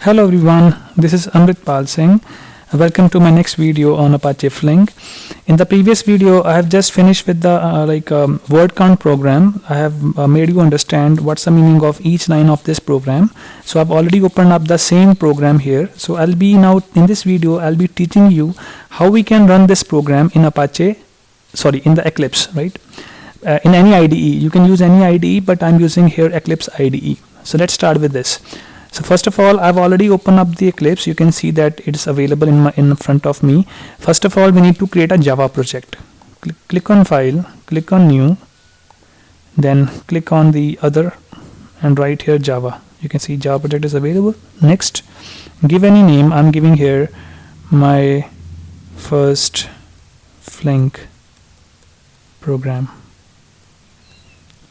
Hello everyone, this is Amrit Pal Singh. Welcome to my next video on Apache Flink. In the previous video, I have just finished with the word count program. I have made you understand what's the meaning of each line of this program. So I've already opened up the same program here. So I'll be now in this video, I'll be teaching you how we can run this program in in the Eclipse, right? In any IDE, you can use any IDE, but I'm using here Eclipse IDE. So let's start with this. So first of all, I've already opened up the Eclipse. You can see that it's available in front of me. First of all, we need to create a Java project. Click on File, click on New, then click on the Other, and write here Java. You can see Java project is available. Next, give any name. I'm giving here my first Flink program.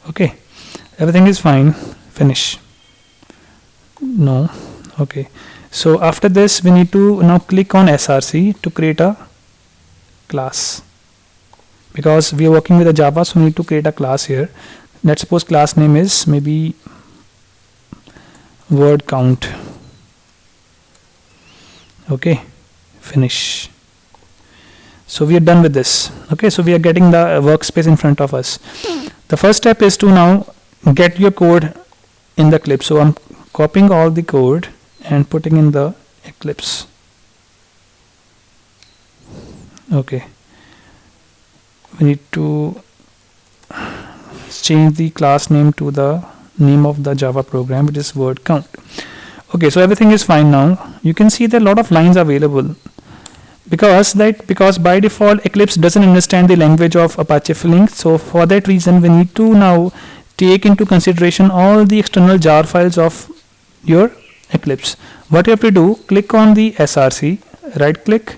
Okay, everything is fine. Finish. No. Okay, so after this we need to now click on src to create a class, because we are working with a Java, so we need to create a class here. Let's suppose class name is maybe word count. Okay, finish. So we are done with this. Okay, so we are getting the workspace in front of us. The first step is to now get your code in the Eclipse. So I'm copying all the code and putting in the Eclipse. Okay, we need to change the class name to the name of the Java program, which is word count. Okay, so everything is fine now. You can see there are a lot of lines available because by default Eclipse doesn't understand the language of Apache Flink. So for that reason we need to now take into consideration all the external jar files of your Eclipse. What you have to do, click on the src, right click,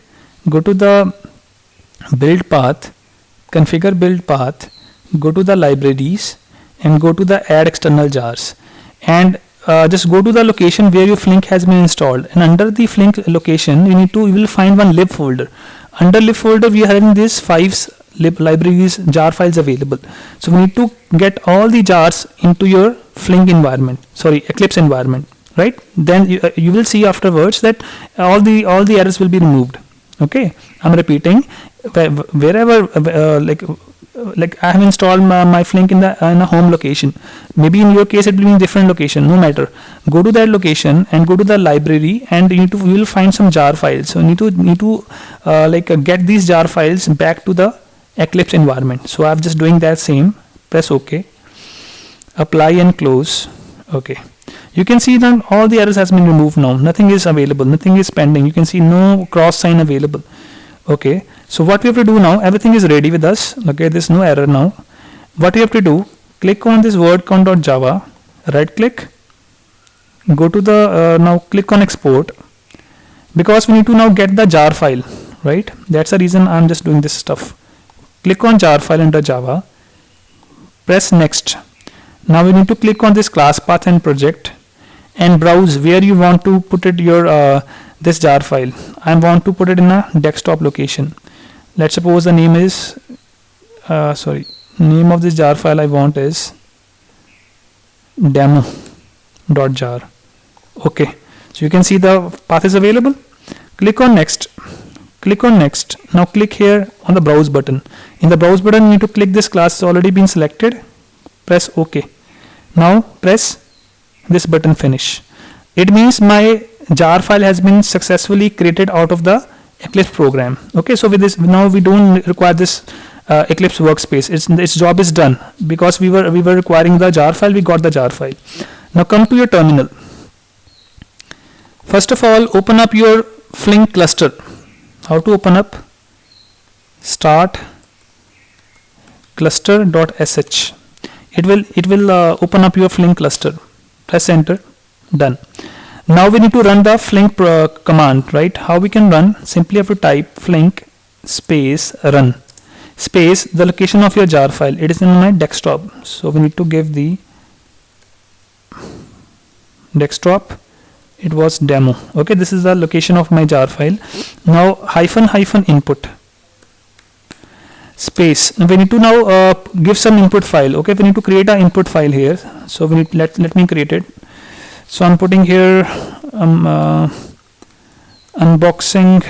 go to the build path, configure build path, go to the libraries and go to the add external jars, and just go to the location where your Flink has been installed, and under the Flink location you will find one lib folder. Under lib folder we are having these 5 libraries jar files available. So we need to get all the jars into your Flink environment, Eclipse environment, right? Then you will see afterwards that all the errors will be removed. Okay, I'm repeating, wherever like I have installed my Flink in a home location. Maybe in your case it will be in different location, no matter. Go to that location and go to the library, and you will find some jar files. So need to get these jar files back to the Eclipse environment. So I'm just doing that same. Press OK, apply and close. Okay, you can see that all the errors has been removed now. Nothing is available, nothing is pending. You can see no cross sign available. Okay, so what we have to do now, everything is ready with us. Okay, there's no error now. What we have to do, click on this word count.java, right click, go to the now click on export, because we need to now get the jar file, right? That's the reason I'm just doing this stuff. Click on jar file under Java, press next. Now we need to click on this class path and project and browse where you want to put it your this jar file. I want to put it in a desktop location. Let's suppose the name is name of this jar file I want is demo.jar. Okay, so you can see the path is available. Click on next. Click on next. Now click here on the browse button. In the browse button you need to click this class. It's already been selected. Press OK. Now press this button, finish. It means my jar file has been successfully created out of the Eclipse program. Okay, so with this now we don't require this Eclipse workspace. Its job is done, because we were requiring the jar file. We got the jar file. Now come to your terminal. First of all, open up your Flink cluster. How to open up? Start cluster.sh. It will open up your Flink cluster. Press enter. Done. Now we need to run the Flink command, right? How we can run? Simply have to type Flink space run space the location of your jar file. It is in my desktop, so we need to give the desktop. It was demo. Okay, this is the location of my jar file. Now hyphen input space. We need to now give some input file. Okay, we need to create an input file here. So we need let me create it. So I'm putting here unboxing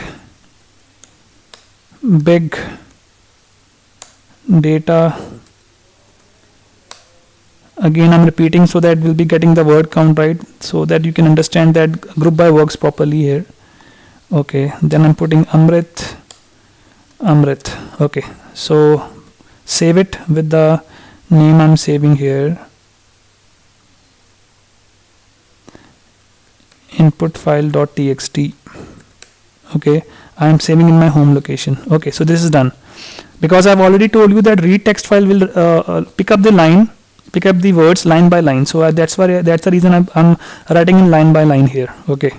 big data. Again I'm repeating so that we'll be getting the word count right, so that you can understand that group by works properly here. Okay, then I'm putting Amrit. Okay, so save it with the name I'm saving here, input file.txt. okay, I'm saving in my home location. Okay, so this is done, because I've already told you that read text file will pick up the words line by line. So that's the reason I'm writing in line by line here. Okay,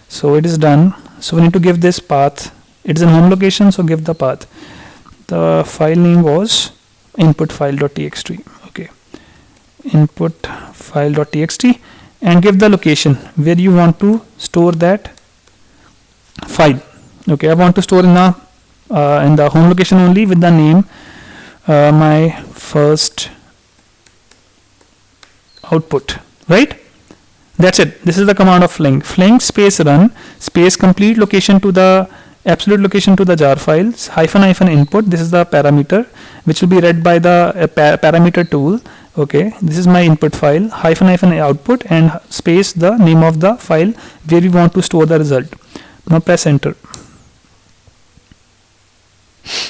so it is done. So we need to give this path. It's in home location, so give the path. The file name was input file.txt. okay, input file.txt, and give the location where you want to store that file. Okay, I want to store in the home location only, with the name my first output, right? That's it. This is the command of Flink space run space complete location to the absolute location to the jar files hyphen input. This is the parameter which will be read by the parameter tool. Okay, this is my input file hyphen output, and space the name of the file where we want to store the result. Now press enter.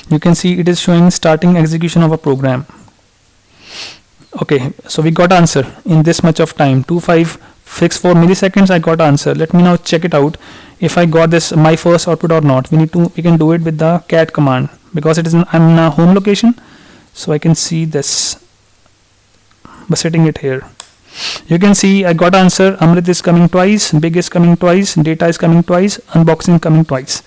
You can see it is showing starting execution of a program. Okay, so we got answer in this much of time, 2564 milliseconds. I got answer. Let me now check it out if I got this my first output or not. We can do it with the cat command, because it is I'm in a home location, so I can see this by setting it here. You can see I got answer. Amrit is coming twice, big is coming twice, data is coming twice, unboxing coming twice,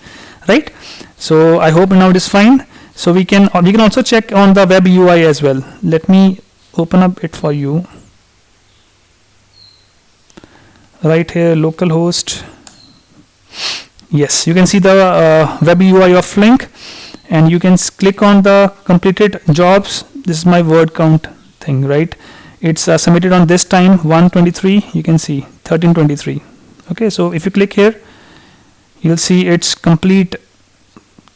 right? So I hope now it is fine. So we can also check on the web UI as well. Let me open up it for you. Right here, localhost. Yes, you can see the web UI of Flink, and you can click on the completed jobs. This is my word count thing, right? It's submitted on this time 1:23. You can see 13:23. Okay, so if you click here, you'll see its complete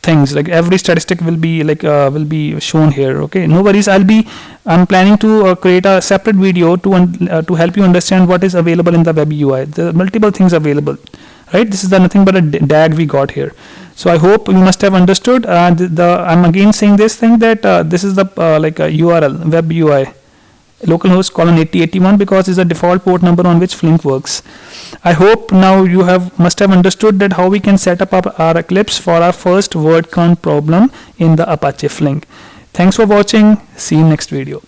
things, like every statistic will be shown here. Okay, no worries. I'm planning to create a separate video to help you understand what is available in the web UI. There are multiple things available, right? This is nothing but a DAG we got here. So I hope you must have understood. I'm again saying this thing that this is the URL web UI localhost :8081, because it's a default port number on which Flink works. I hope now you must have understood that how we can set up our Eclipse for our first word count problem in the Apache Flink. Thanks for watching. See you next video.